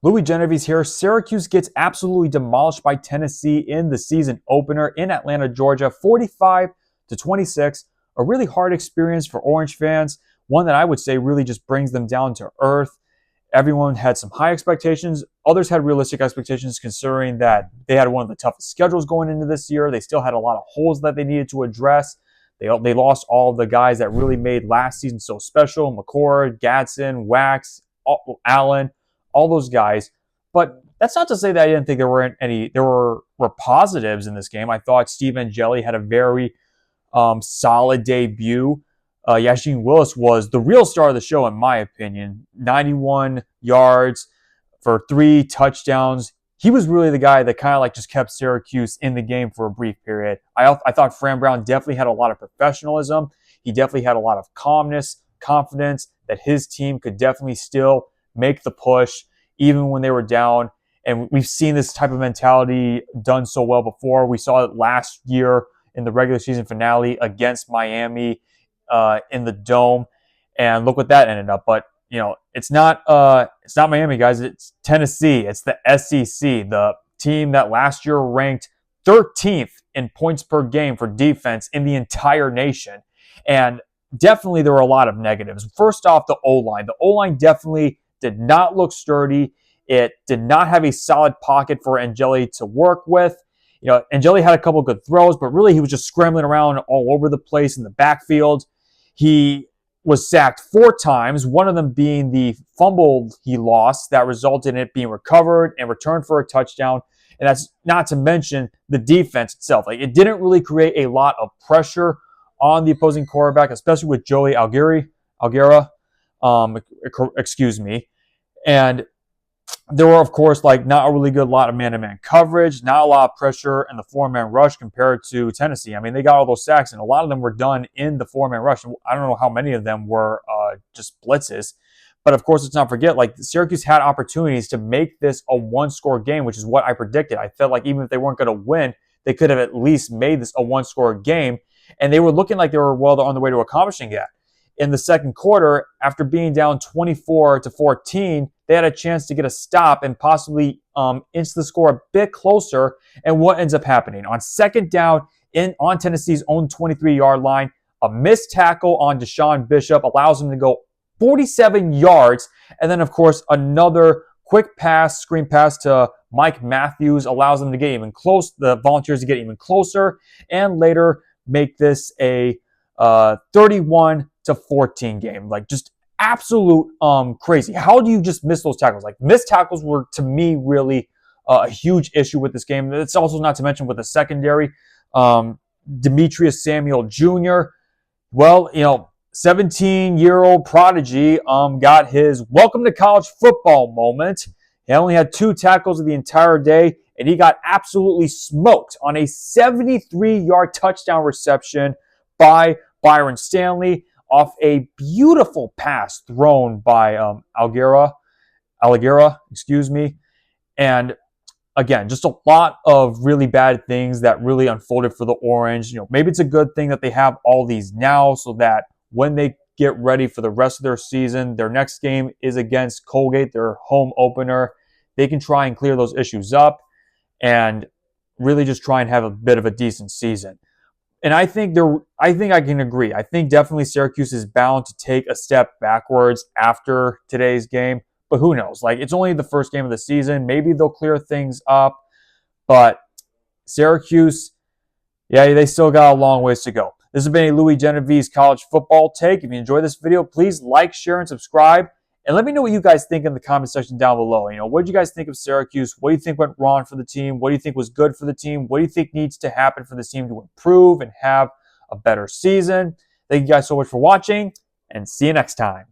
Louis Genovese here. Syracuse gets absolutely demolished by Tennessee in the season opener in Atlanta, Georgia, 45-26. A really hard experience for Orange fans. One that I would say really just brings them down to earth. Everyone had some high expectations. Others had realistic expectations considering that they had one of the toughest schedules going into this year. They still had a lot of holes that they needed to address. They lost all of the guys that really made last season so special. McCord, Gadsden, Wax, Allen, all those guys. But that's not to say that I didn't think there were positives in this game. I thought Steve Angeli had a very solid debut. Yashin Willis was the real star of the show, in my opinion. 91 yards for 3 touchdowns. He was really the guy that kind of like just kept Syracuse in the game for a brief period. I thought Fran Brown definitely had a lot of professionalism. He definitely had a lot of calmness, confidence that his team could definitely still make the push even when they were down. And we've seen this type of mentality done so well before. We saw it last year in the regular season finale against Miami in the Dome, and look what that ended up. But it's not Miami, guys. It's Tennessee. It's the SEC, the team that last year ranked 13th in points per game for defense in the entire nation. And definitely there were a lot of negatives. First off, the O-line. The O-line definitely did not look sturdy. It did not have a solid pocket for Angeli to work with. Angeli had a couple good throws, but really he was just scrambling around all over the place in the backfield. He was sacked 4 times, one of them being the fumble he lost that resulted in it being recovered and returned for a touchdown. And that's not to mention the defense itself. It didn't really create a lot of pressure on the opposing quarterback, especially with Joey Alguera. And there were, of course, not a really good lot of man-to-man coverage, not a lot of pressure in the 4-man rush compared to Tennessee. I mean, they got all those sacks, and a lot of them were done in the 4-man rush. I don't know how many of them were just blitzes. But, of course, let's not forget, Syracuse had opportunities to make this a one-score game, which is what I predicted. I felt like even if they weren't going to win, they could have at least made this a one-score game. And they were looking like they were well on the way to accomplishing that. In the second quarter, after being down 24-14, they had a chance to get a stop and possibly inch the score a bit closer. And what ends up happening? On second down on Tennessee's own 23-yard line, a missed tackle on Deshaun Bishop allows him to go 47 yards. And then, of course, another quick screen pass to Mike Matthews allows them to get even close, the Volunteers to get even closer, and later make this a 31-14 game. Just absolute crazy. How do you just miss those tackles? Missed tackles were, to me, really a huge issue with this game. It's also not to mention with the secondary. Demetrius Samuel Jr., 17-year-old prodigy, got his welcome to college football moment. He only had 2 tackles of the entire day, and he got absolutely smoked on a 73-yard touchdown reception by Byron Stanley off a beautiful pass thrown by Alguera, And again, just a lot of really bad things that really unfolded for the Orange. Maybe it's a good thing that they have all these now so that when they get ready for the rest of their season, their next game is against Colgate, their home opener. They can try and clear those issues up and really just try and have a bit of a decent season. And I think I can agree. I think definitely Syracuse is bound to take a step backwards after today's game. But who knows? It's only the first game of the season. Maybe they'll clear things up. But Syracuse, they still got a long ways to go. This has been a Louis Genovese college football take. If you enjoyed this video, please like, share, and subscribe. And let me know what you guys think in the comment section down below. What did you guys think of Syracuse? What do you think went wrong for the team? What do you think was good for the team? What do you think needs to happen for this team to improve and have a better season? Thank you guys so much for watching, and see you next time.